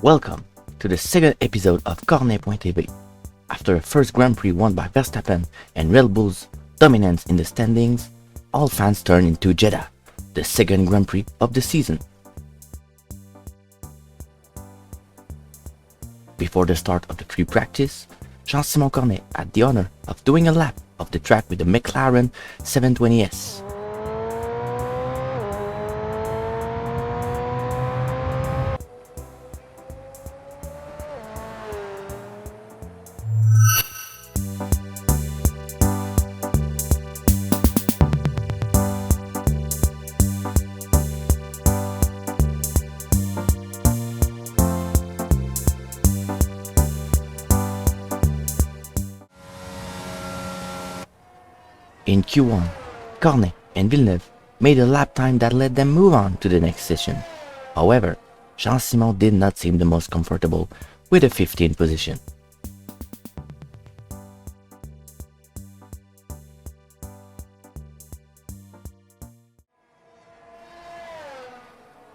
Welcome to the second episode of Cornet.TV. After a first Grand Prix won by Verstappen and Red Bull's dominance in the standings, all fans turn into Jeddah, the second Grand Prix of the season. Before the start of the free practice, Jean-Simon Cornet had the honor of doing a lap of the track with the McLaren 720S. In Q1, Cornet and Villeneuve made a lap time that let them move on to the next session. However, Jean-Simon did not seem the most comfortable with the 15th position.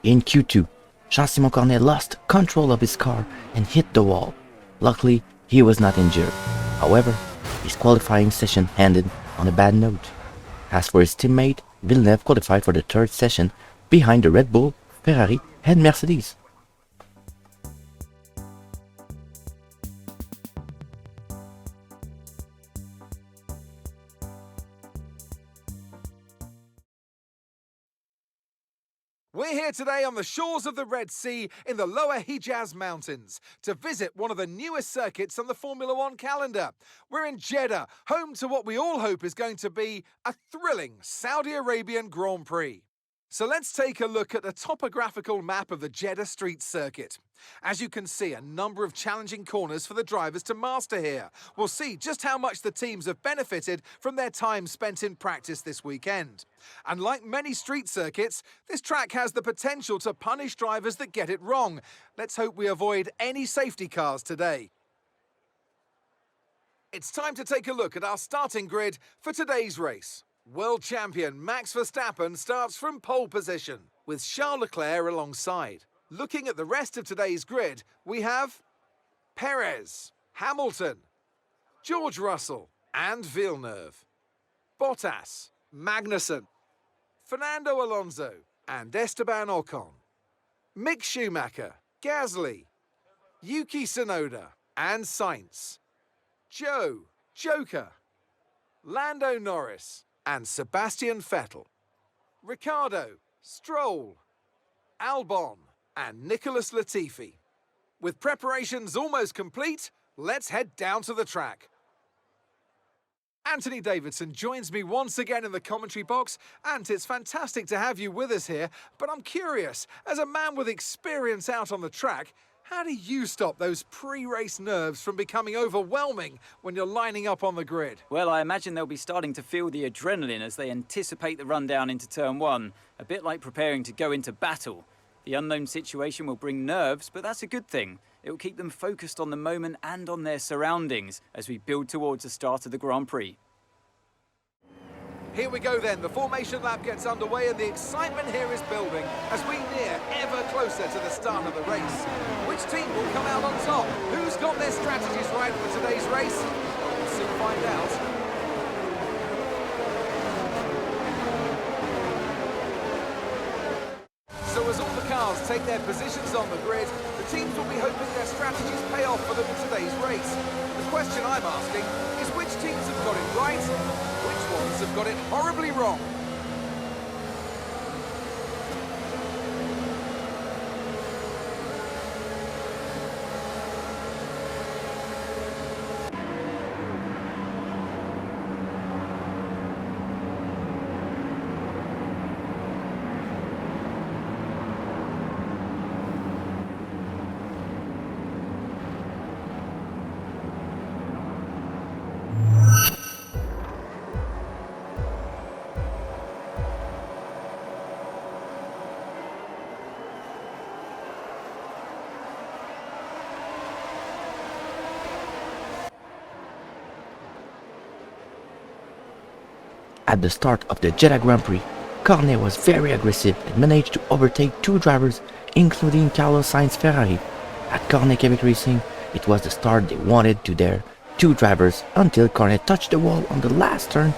In Q2, Jean-Simon Cornet lost control of his car and hit the wall. Luckily, he was not injured. However, his qualifying session ended on a bad note. As for his teammate, Villeneuve qualified for the third session behind the Red Bull, Ferrari and Mercedes. We're here today on the shores of the Red Sea in the lower Hijaz Mountains to visit one of the newest circuits on the Formula One calendar. We're in Jeddah, home to what we all hope is going to be a thrilling Saudi Arabian Grand Prix. So let's take a look at the topographical map of the Jeddah Street Circuit. As you can see, a number of challenging corners for the drivers to master here. We'll see just how much the teams have benefited from their time spent in practice this weekend. And like many street circuits, this track has the potential to punish drivers that get it wrong. Let's hope we avoid any safety cars today. It's time to take a look at our starting grid for today's race. World champion Max Verstappen starts from pole position, with Charles Leclerc alongside. Looking at the rest of today's grid, we have Perez, Hamilton, George Russell and Villeneuve, Bottas, Magnussen, Fernando Alonso and Esteban Ocon, Mick Schumacher, Gasly, Yuki Tsunoda and Sainz, Joker, Lando Norris and Sebastian Vettel, Ricciardo, Stroll, Albon and Nicholas Latifi. With preparations almost complete, let's head down to the track. Anthony Davidson joins me once again in the commentary box. Ant, it's fantastic to have you with us here, but I'm curious, as a man with experience out on the track, how do you stop those pre-race nerves from becoming overwhelming when you're lining up on the grid? Well, I imagine they'll be starting to feel the adrenaline as they anticipate the rundown into turn one, a bit like preparing to go into battle. The unknown situation will bring nerves, but that's a good thing. It will keep them focused on the moment and on their surroundings as we build towards the start of the Grand Prix. Here we go then, the formation lap gets underway and the excitement here is building as we near ever closer to the start of the race. Which team will come out on top? Who's got their strategies right for today's race? We'll soon find out. So as all the cars take their positions on the grid, the teams will be hoping their strategies pay off for them in today's race. The question I'm asking is which teams have got it right? Which ones have got it horribly wrong? At the start of the Jeddah Grand Prix, Cornet was very aggressive and managed to overtake two drivers, including Carlos Sainz Ferrari. At Cornet Quebec Racing, it was the start they wanted to their two drivers until Cornet touched the wall on the last turn,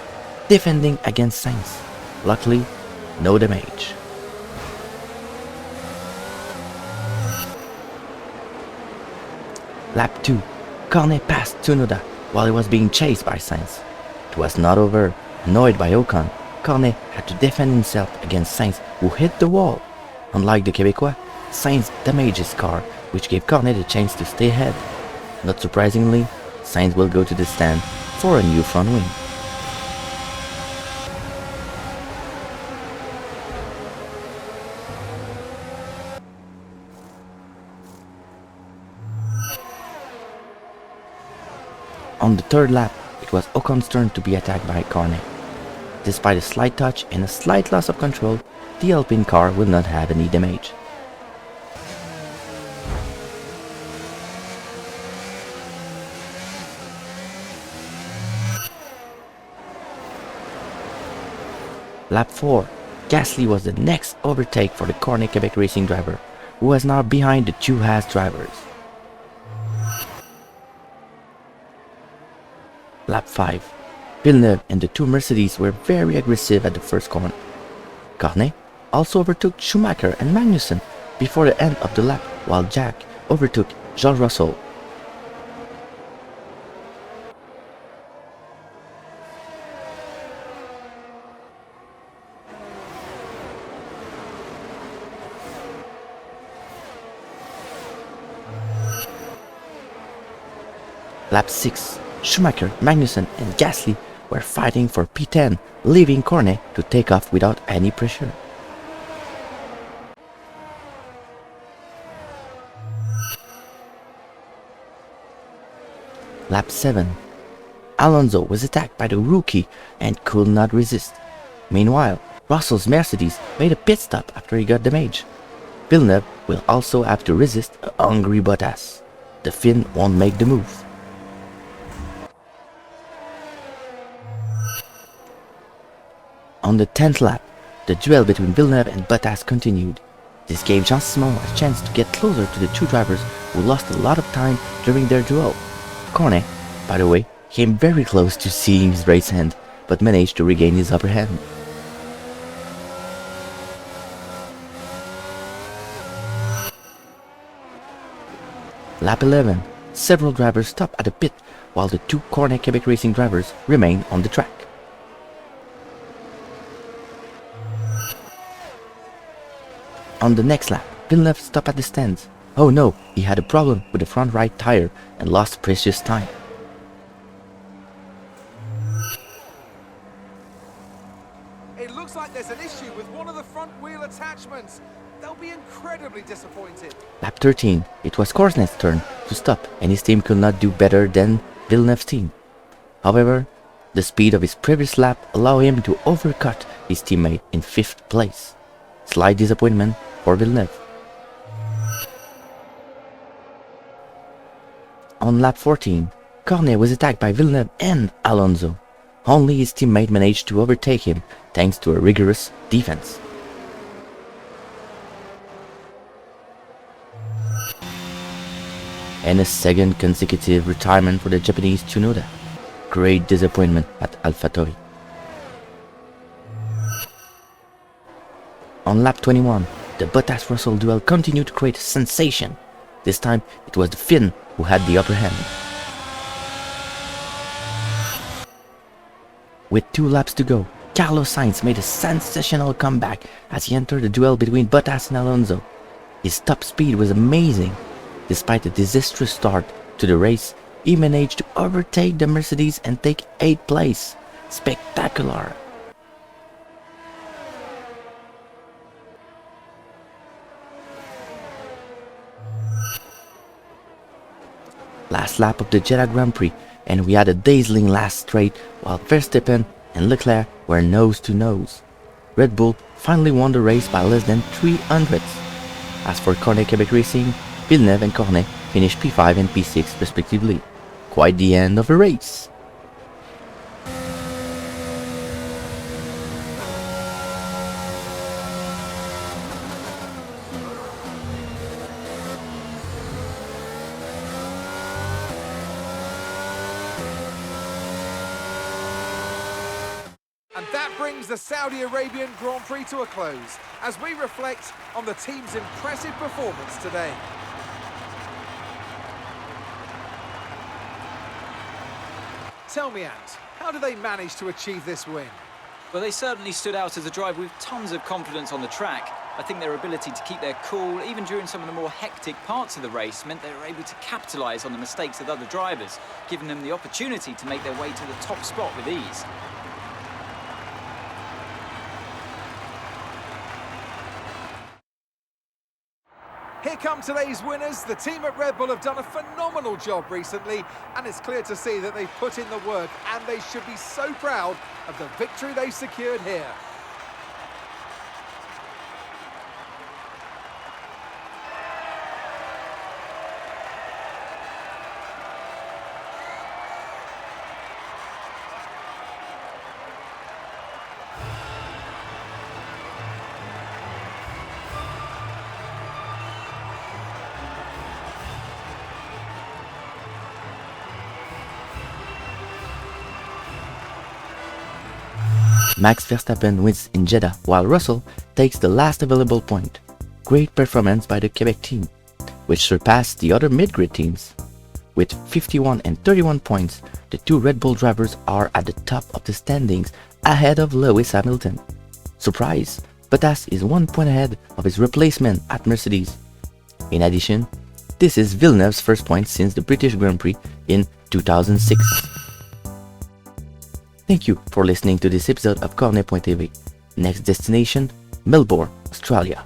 defending against Sainz. Luckily, no damage. Lap 2, Cornet passed Tsunoda while he was being chased by Sainz. It was not over. Annoyed by Ocon, Cornet had to defend himself against Sainz, who hit the wall. Unlike the Québécois, Sainz damaged his car, which gave Cornet a chance to stay ahead. Not surprisingly, Sainz will go to the stand for a new front wing. On the third lap, it was Ocon's turn to be attacked by Cornet. Despite a slight touch and a slight loss of control, the Alpine car will not have any damage. Lap 4, Gasly was the next overtake for the Cornet Quebec Racing driver, who was now behind the two Haas drivers. Lap 5, Villeneuve and the two Mercedes were very aggressive at the first corner. Cornet also overtook Schumacher and Magnussen before the end of the lap, while Jack overtook George Russell. Lap 6, Schumacher, Magnussen and Gasly were fighting for P10, leaving Cornet to take off without any pressure. Lap 7, Alonso was attacked by the rookie and could not resist. Meanwhile, Russell's Mercedes made a pit stop after he got damaged. Villeneuve will also have to resist a hungry Bottas. The Finn won't make the move. On the 10th lap, the duel between Villeneuve and Bottas continued. This gave Jean-Simon a chance to get closer to the two drivers who lost a lot of time during their duel. Cornet, by the way, came very close to seeing his race end, but managed to regain his upper hand. Lap 11, several drivers stopped at the pit while the two Cornet Quebec Racing drivers remained on the track. On the next lap, Villeneuve stopped at the stands. Oh no, he had a problem with the front right tire and lost precious time. It looks like there's an issue with one of the front wheel attachments. They'll be incredibly disappointed. Lap 13, it was Cornet's turn to stop and his team could not do better than Villeneuve's team. However, the speed of his previous lap allowed him to overcut his teammate in 5th place. Slight disappointment for Villeneuve. On lap 14, Cornet was attacked by Villeneuve and Alonso. Only his teammate managed to overtake him thanks to a rigorous defense. And a second consecutive retirement for the Japanese Tsunoda. Great disappointment at AlphaTauri. On lap 21, the Bottas-Russell duel continued to create a sensation. This time, it was the Finn who had the upper hand. With 2 laps to go, Carlos Sainz made a sensational comeback as he entered the duel between Bottas and Alonso. His top speed was amazing. Despite a disastrous start to the race, he managed to overtake the Mercedes and take 8th place. Spectacular! Last lap of the Jeddah Grand Prix, and we had a dazzling last straight while Verstappen and Leclerc were nose to nose. Red Bull finally won the race by less than 300. As for Cornet Quebec Racing, Villeneuve and Cornet finished P5 and P6 respectively. Quite the end of a race. brings the Saudi Arabian Grand Prix to a close as we reflect on the team's impressive performance today. Tell me, Ant, how do they manage to achieve this win? Well, they certainly stood out as a driver with tons of confidence on the track. I think their ability to keep their cool, even during some of the more hectic parts of the race, meant they were able to capitalise on the mistakes of other drivers, giving them the opportunity to make their way to the top spot with ease. Here come today's winners. The team at Red Bull have done a phenomenal job recently, and it's clear to see that they've put in the work, and they should be so proud of the victory they've secured here. Max Verstappen wins in Jeddah while Russell takes the last available point. Great performance by the Quebec team, which surpassed the other mid-grid teams. With 51 and 31 points, the two Red Bull drivers are at the top of the standings ahead of Lewis Hamilton. Surprise! Pratice is 1 point ahead of his replacement at Mercedes. In addition, this is Villeneuve's first point since the British Grand Prix in 2006. Thank you for listening to this episode of Cornet.tv. Next destination, Melbourne, Australia.